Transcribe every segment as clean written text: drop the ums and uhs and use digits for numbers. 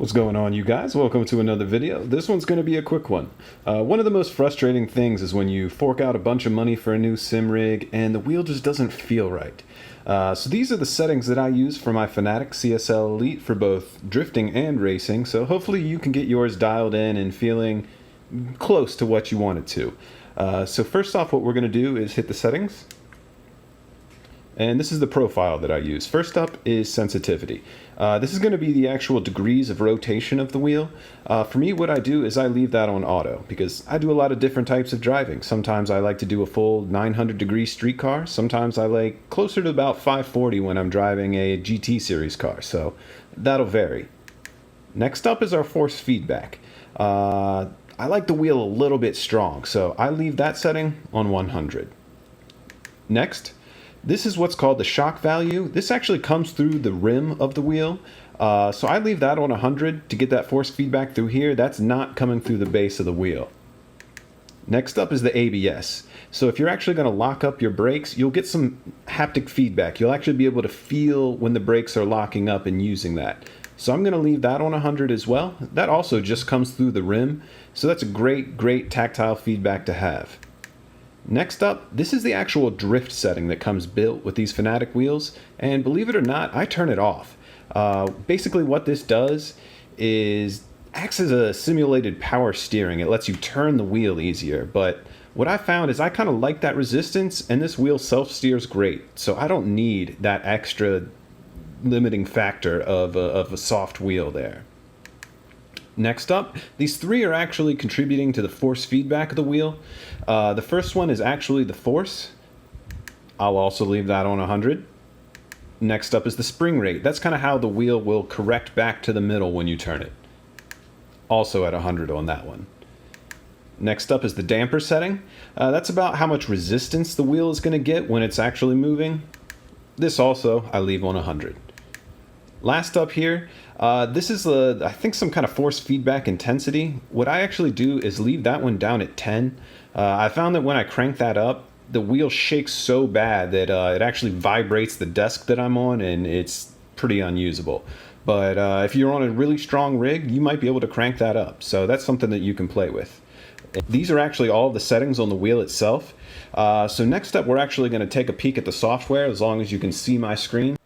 What's going on, you guys? Welcome to another video. This one's going to be a quick one. One of the most frustrating things is when you fork out a bunch of money for a new sim rig and the wheel just doesn't feel right. So these are the settings that I use for my Fanatec CSL Elite for both drifting and racing, so hopefully you can get yours dialed in and feeling close to what you want it to. So first off, what we're going to do is hit the settings. And this is the profile that I use. First up is sensitivity. This is going to be the actual degrees of rotation of the wheel. For me, what I do is I leave that on auto because I do a lot of different types of driving. Sometimes I like to do a full 900-degree street car. Sometimes I like closer to about 540 when I'm driving a GT series car. So that'll vary. Next up is our force feedback. I like the wheel a little bit strong, so I leave that setting on 100. Next, this is what's called the shock value. This actually comes through the rim of the wheel. So I leave that on 100 to get that force feedback through here. That's not coming through the base of the wheel. Next up is the ABS. So if you're actually going to lock up your brakes, you'll get some haptic feedback. You'll actually be able to feel when the brakes are locking up and using that. So I'm going to leave that on 100 as well. That also just comes through the rim. So that's a great tactile feedback to have. Next up, this is the actual drift setting that comes built with these Fanatec wheels, and believe it or not, I turn it off. Basically what this does is acts as a simulated power steering. It lets you turn the wheel easier, but what I found is I kind of like that resistance, and this wheel self-steers great, so I don't need that extra limiting factor of a soft wheel there. Next up, these three are actually contributing to the force feedback of the wheel. The first one is actually the force. I'll also leave that on 100. Next up is the spring rate. That's kind of how the wheel will correct back to the middle when you turn it. Also at 100 on that one. Next up is the damper setting. That's about how much resistance the wheel is going to get when it's actually moving. This also I leave on 100. Last up here, this is I think some kind of force feedback intensity. What I actually do is leave that one down at 10. I found that when I crank that up, the wheel shakes so bad that it actually vibrates the desk that I'm on, and it's pretty unusable. But if you're on a really strong rig, you might be able to crank that up. So that's something that you can play with. These are actually all the settings on the wheel itself. So next up, we're actually going to take a peek at the software, as long as you can see my screen.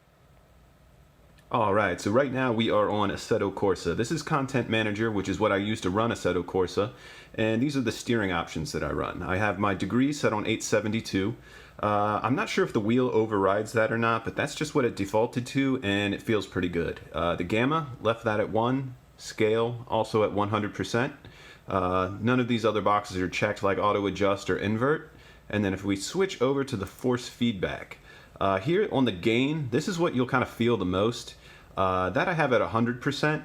Alright, so right now we are on Assetto Corsa. This is Content Manager, which is what I use to run Assetto Corsa, and these are the steering options that I run. I have my degrees set on 872. I'm not sure if the wheel overrides that or not, but that's just what it defaulted to, and it feels pretty good. The gamma, left that at 1, scale, also at 100%. None of these other boxes are checked, like auto adjust or invert. And then if we switch over to the force feedback, here on the gain, this is what you'll kind of feel the most. That I have at 100%,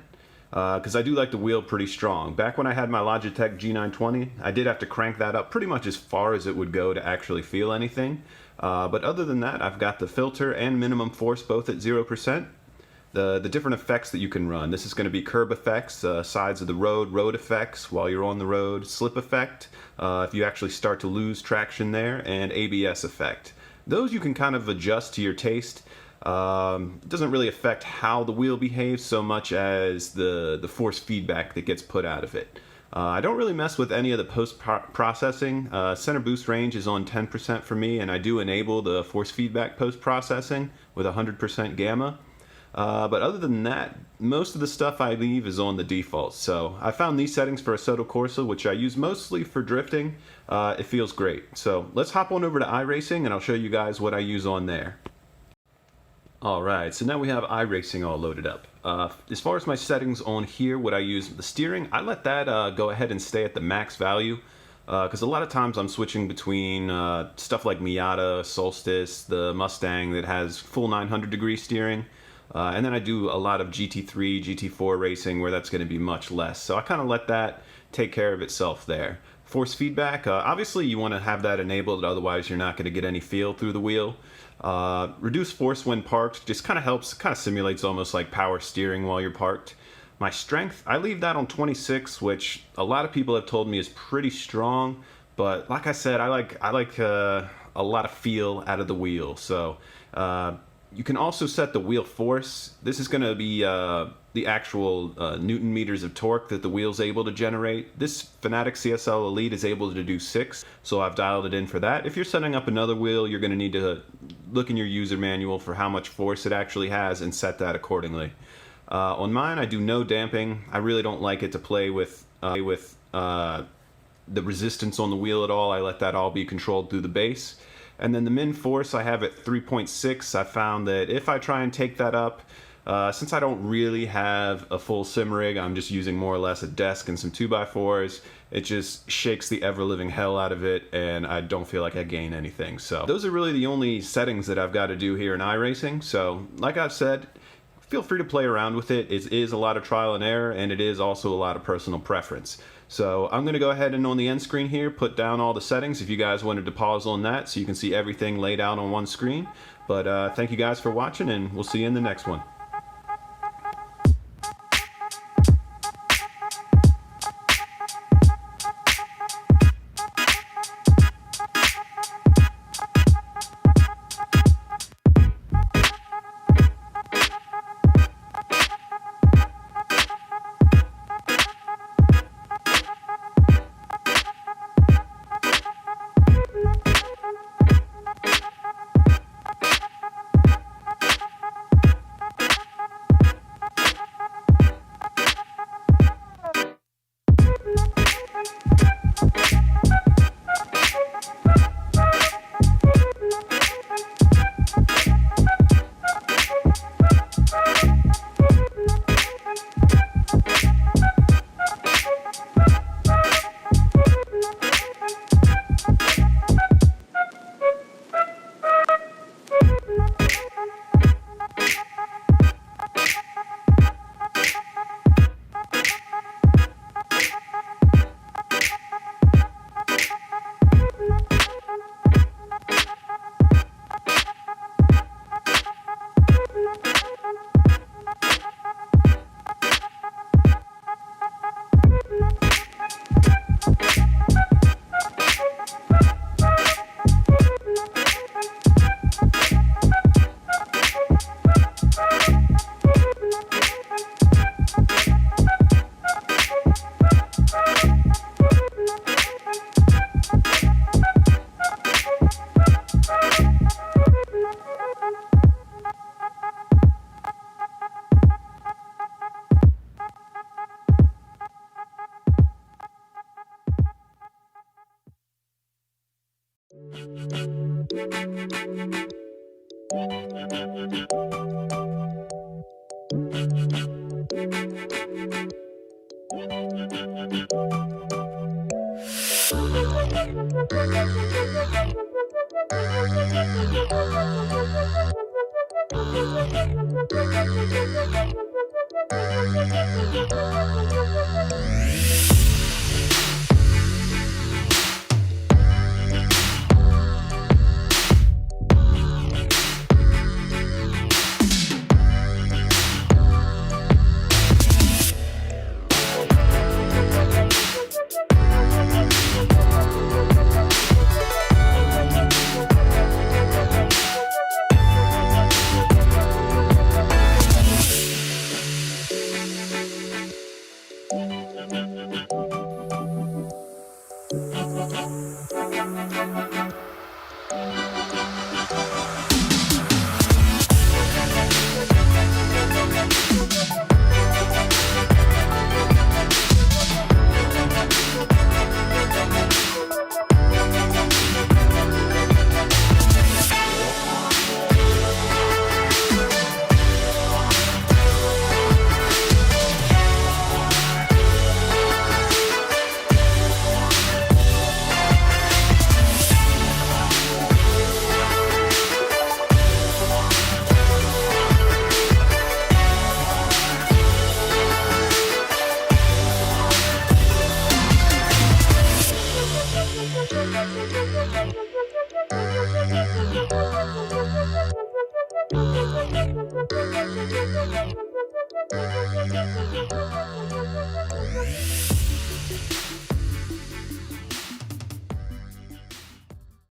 because I do like the wheel pretty strong. Back when I had my Logitech G920, I did have to crank that up pretty much as far as it would go to actually feel anything. But other than that, I've got the filter and minimum force both at 0%. The different effects that you can run. This is going to be curb effects, sides of the road effects while you're on the road, slip effect, if you actually start to lose traction there, and ABS effect. Those you can kind of adjust to your taste. It doesn't really affect how the wheel behaves so much as the force feedback that gets put out of it. I don't really mess with any of the post-processing. Center boost range is on 10% for me, and I do enable the force feedback post-processing with 100% gamma. But other than that, most of the stuff I leave is on the default. So I found these settings for Assetto Corsa, which I use mostly for drifting. It feels great. So let's hop on over to iRacing, and I'll show you guys what I use on there. Alright, so now we have iRacing all loaded up. As far as my settings on here, what I use, the steering, I let that go ahead and stay at the max value. Because a lot of times I'm switching between stuff like Miata, Solstice, the Mustang that has full 900-degree steering. And then I do a lot of GT3, GT4 racing where that's going to be much less. So I kind of let that take care of itself there. Force feedback, obviously you want to have that enabled, otherwise you're not going to get any feel through the wheel. Reduce force when parked just kind of helps, kind of simulates almost like power steering while you're parked. My strength, I leave that on 26, which a lot of people have told me is pretty strong. But like I said, I like a lot of feel out of the wheel. So You can also set the wheel force. This is going to be the actual Newton meters of torque that the wheel's able to generate. This Fanatec CSL Elite is able to do 6, so I've dialed it in for that. If you're setting up another wheel, you're going to need to look in your user manual for how much force it actually has and set that accordingly. On mine, I do no damping. I really don't like it to play with the resistance on the wheel at all. I let that all be controlled through the base. And then the min force I have at 3.6. I found that if I try and take that up, since I don't really have a full sim rig, I'm just using more or less a desk and some 2x4s, it just shakes the ever-living hell out of it, and I don't feel like I gain anything. So those are really the only settings that I've got to do here in iRacing. So like I've said, feel free to play around with it. It is a lot of trial and error, and it is also a lot of personal preference. So I'm going to go ahead and on the end screen here put down all the settings if you guys wanted to pause on that so you can see everything laid out on one screen. But thank you guys for watching, and we'll see you in the next one. Thank you.